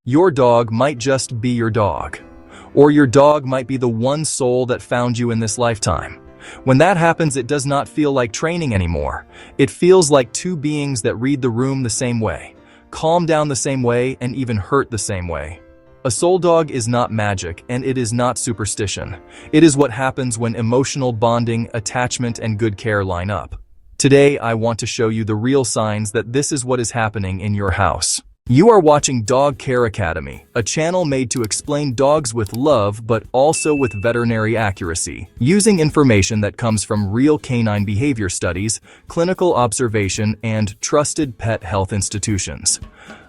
Your dog might just be your dog. Or your dog might be the one soul that found you in this lifetime. When that happens, it does not feel like training anymore. It feels like two beings that read the room the same way, calm down the same way, and even hurt the same way. A soul dog is not magic, and it is not superstition. It is what happens when emotional bonding, attachment, and good care line up. Today, I want to show you the real signs that this is what is happening in your house. You are watching Dog Care Academy, a channel made to explain dogs with love but also with veterinary accuracy, using information that comes from real canine behavior studies, clinical observation, and trusted pet health institutions.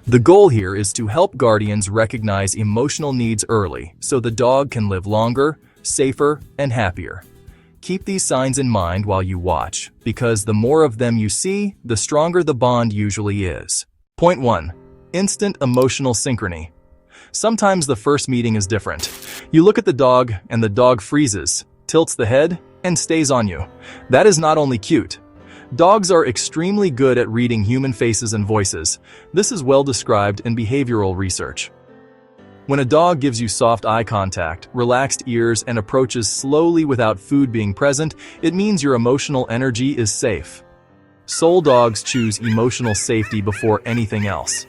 The goal here is to help guardians recognize emotional needs early so the dog can live longer, safer, and happier. Keep these signs in mind while you watch, because the more of them you see, the stronger the bond usually is. Point 1. Instant emotional synchrony. Sometimes the first meeting is different. You look at the dog and the dog freezes, tilts the head, and stays on you. That is not only cute. Dogs are extremely good at reading human faces and voices. This is well described in behavioral research. When a dog gives you soft eye contact, relaxed ears, and approaches slowly without food being present, it means your emotional energy is safe. Soul dogs choose emotional safety before anything else.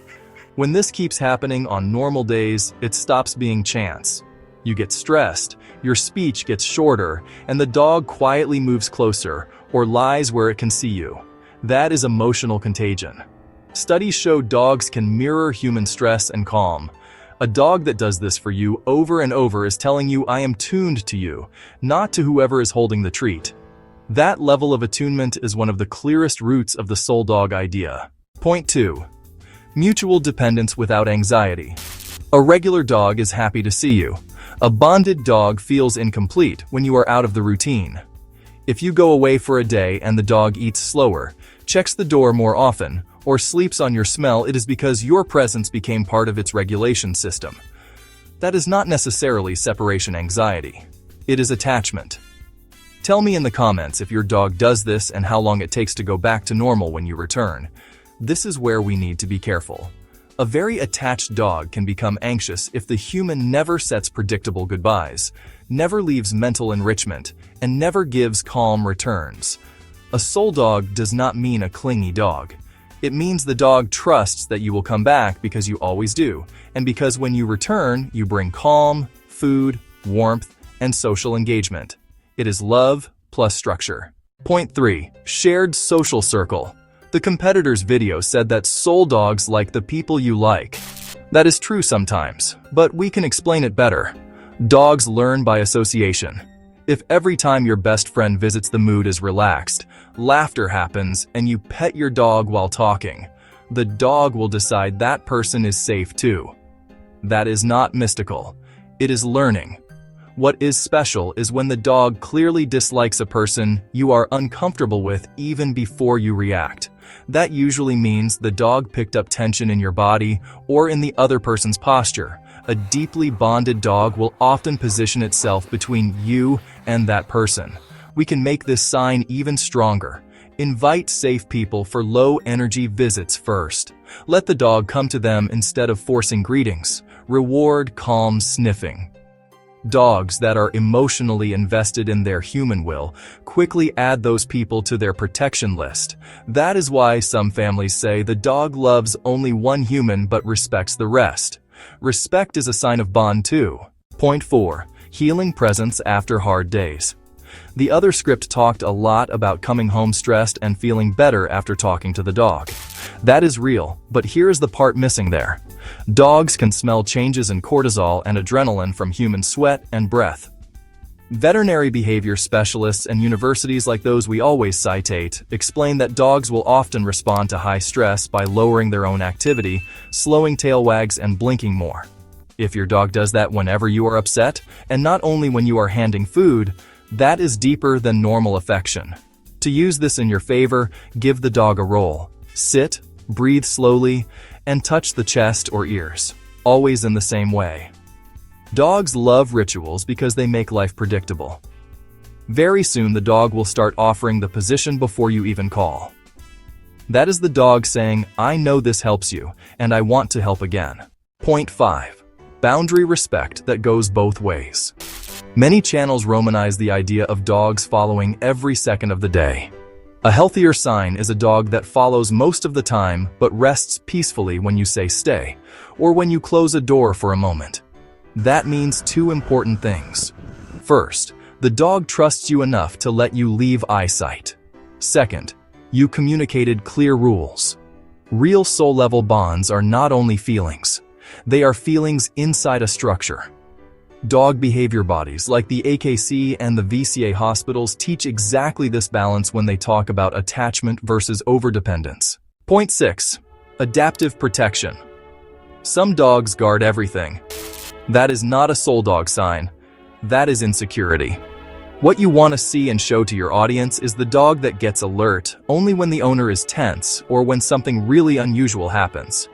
When this keeps happening on normal days, it stops being chance. You get stressed, your speech gets shorter, and the dog quietly moves closer or lies where it can see you. That is emotional contagion. Studies show dogs can mirror human stress and calm. A dog that does this for you over and over is telling you, "I am tuned to you," not to whoever is holding the treat. That level of attunement is one of the clearest roots of the soul dog idea. Point 2. Mutual dependence without anxiety. A regular dog is happy to see you. A bonded dog feels incomplete when you are out of the routine. If you go away for a day and the dog eats slower, checks the door more often, or sleeps on your smell, it is because your presence became part of its regulation system. That is not necessarily separation anxiety. It is attachment. Tell me in the comments if your dog does this and how long it takes to go back to normal when you return. This is where we need to be careful. A very attached dog can become anxious if the human never sets predictable goodbyes, never leaves mental enrichment, and never gives calm returns. A soul dog does not mean a clingy dog. It means the dog trusts that you will come back because you always do, and because when you return, you bring calm, food, warmth, and social engagement. It is love plus structure. Point 3. Shared social circle. The competitor's video said that soul dogs like the people you like. That is true sometimes, but we can explain it better. Dogs learn by association. If every time your best friend visits the mood is relaxed, laughter happens, and you pet your dog while talking, the dog will decide that person is safe too. That is not mystical. It is learning. What is special is when the dog clearly dislikes a person you are uncomfortable with even before you react. That usually means the dog picked up tension in your body or in the other person's posture. A deeply bonded dog will often position itself between you and that person. We can make this sign even stronger. Invite safe people for low-energy visits first. Let the dog come to them instead of forcing greetings. Reward calm sniffing. Dogs that are emotionally invested in their human will quickly add those people to their protection list. That is why some families say the dog loves only one human but respects the rest. Respect is a sign of bond too. Point 4. Healing presence after hard days. The other script talked a lot about coming home stressed and feeling better after talking to the dog. That is real, but here is the part missing there. Dogs can smell changes in cortisol and adrenaline from human sweat and breath. Veterinary behavior specialists and universities like those we always citate explain that dogs will often respond to high stress by lowering their own activity, slowing tail wags, and blinking more. If your dog does that whenever you are upset, and not only when you are handing food, that is deeper than normal affection. To use this in your favor, give the dog a roll. Sit, breathe slowly, and touch the chest or ears, always in the same way. Dogs love rituals because they make life predictable. Very soon the dog will start offering the position before you even call. That is the dog saying, "I know this helps you, and I want to help again." Point 5. Boundary respect that goes both ways. Many channels romanize the idea of dogs following every second of the day. A healthier sign is a dog that follows most of the time but rests peacefully when you say stay, or when you close a door for a moment. That means two important things. First, the dog trusts you enough to let you leave eyesight. Second, you communicated clear rules. Real soul-level bonds are not only feelings. They are feelings inside a structure. Dog behavior bodies like the AKC and the VCA hospitals teach exactly this balance when they talk about attachment versus overdependence. Point 6. Adaptive protection. Some dogs guard everything. That is not a soul dog sign. That is insecurity. What you want to see and show to your audience is the dog that gets alert only when the owner is tense or when something really unusual happens.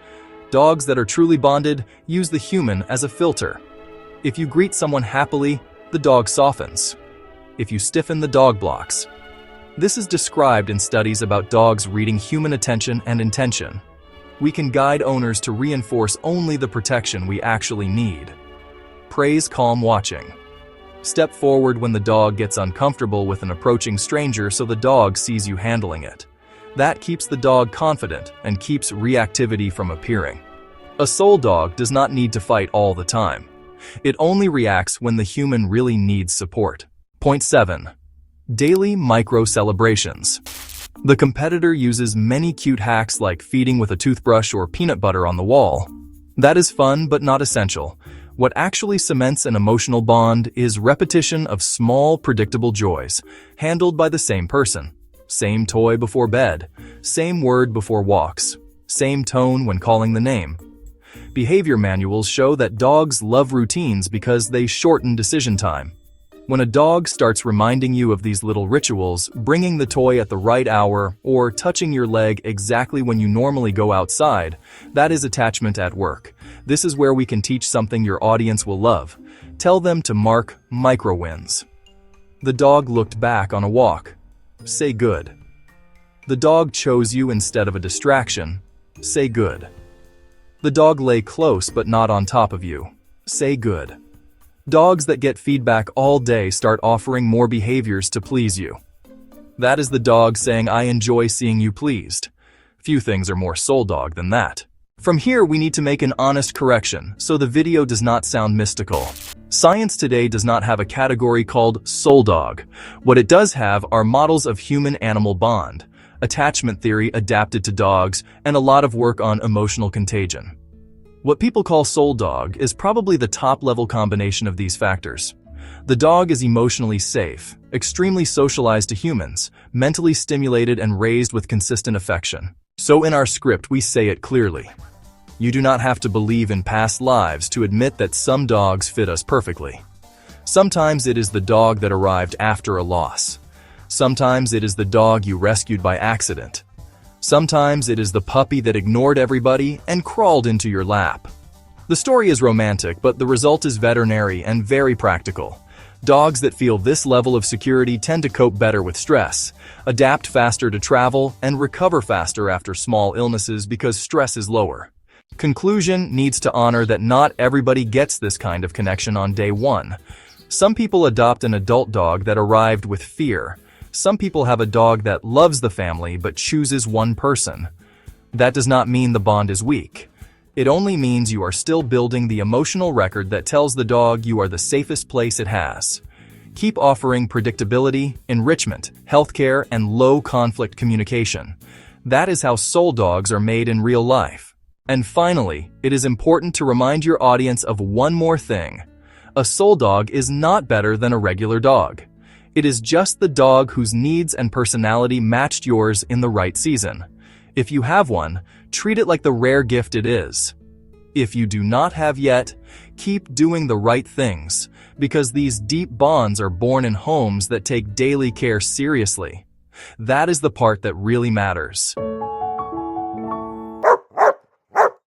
Dogs that are truly bonded use the human as a filter. If you greet someone happily, the dog softens. If you stiffen, the dog blocks. This is described in studies about dogs reading human attention and intention. We can guide owners to reinforce only the protection we actually need. Praise calm watching. Step forward when the dog gets uncomfortable with an approaching stranger so the dog sees you handling it. That keeps the dog confident and keeps reactivity from appearing. A soul dog does not need to fight all the time. It only reacts when the human really needs support. Point 7. Daily micro-celebrations. The competitor uses many cute hacks like feeding with a toothbrush or peanut butter on the wall. That is fun but not essential. What actually cements an emotional bond is repetition of small, predictable joys, handled by the same person. Same toy before bed, same word before walks, same tone when calling the name. Behavior manuals show that dogs love routines because they shorten decision time. When a dog starts reminding you of these little rituals, bringing the toy at the right hour, or touching your leg exactly when you normally go outside, that is attachment at work. This is where we can teach something your audience will love. Tell them to mark micro-wins. The dog looked back on a walk. Say good. The dog chose you instead of a distraction. Say good. The dog lay close but not on top of you. Say good. Dogs that get feedback all day start offering more behaviors to please you. That is the dog saying, I enjoy seeing you pleased. Few things are more soul dog than that. From here, we need to make an honest correction so the video does not sound mystical. Science today does not have a category called soul dog. What it does have are models of human-animal bond, attachment theory adapted to dogs, and a lot of work on emotional contagion. What people call soul dog is probably the top-level combination of these factors. The dog is emotionally safe, extremely socialized to humans, mentally stimulated and raised with consistent affection. So in our script, we say it clearly. You do not have to believe in past lives to admit that some dogs fit us perfectly. Sometimes it is the dog that arrived after a loss. Sometimes it is the dog you rescued by accident. Sometimes it is the puppy that ignored everybody and crawled into your lap. The story is romantic, but the result is veterinary and very practical. Dogs that feel this level of security tend to cope better with stress, adapt faster to travel, and recover faster after small illnesses because stress is lower. Conclusion needs to honor that not everybody gets this kind of connection on day one. Some people adopt an adult dog that arrived with fear. Some people have a dog that loves the family but chooses one person. That does not mean the bond is weak. It only means you are still building the emotional record that tells the dog you are the safest place it has. Keep offering predictability, enrichment, healthcare, and low-conflict communication. That is how soul dogs are made in real life. And finally, it is important to remind your audience of one more thing. A soul dog is not better than a regular dog. It is just the dog whose needs and personality matched yours in the right season. If you have one, treat it like the rare gift it is. If you do not have yet, keep doing the right things, because these deep bonds are born in homes that take daily care seriously. That is the part that really matters.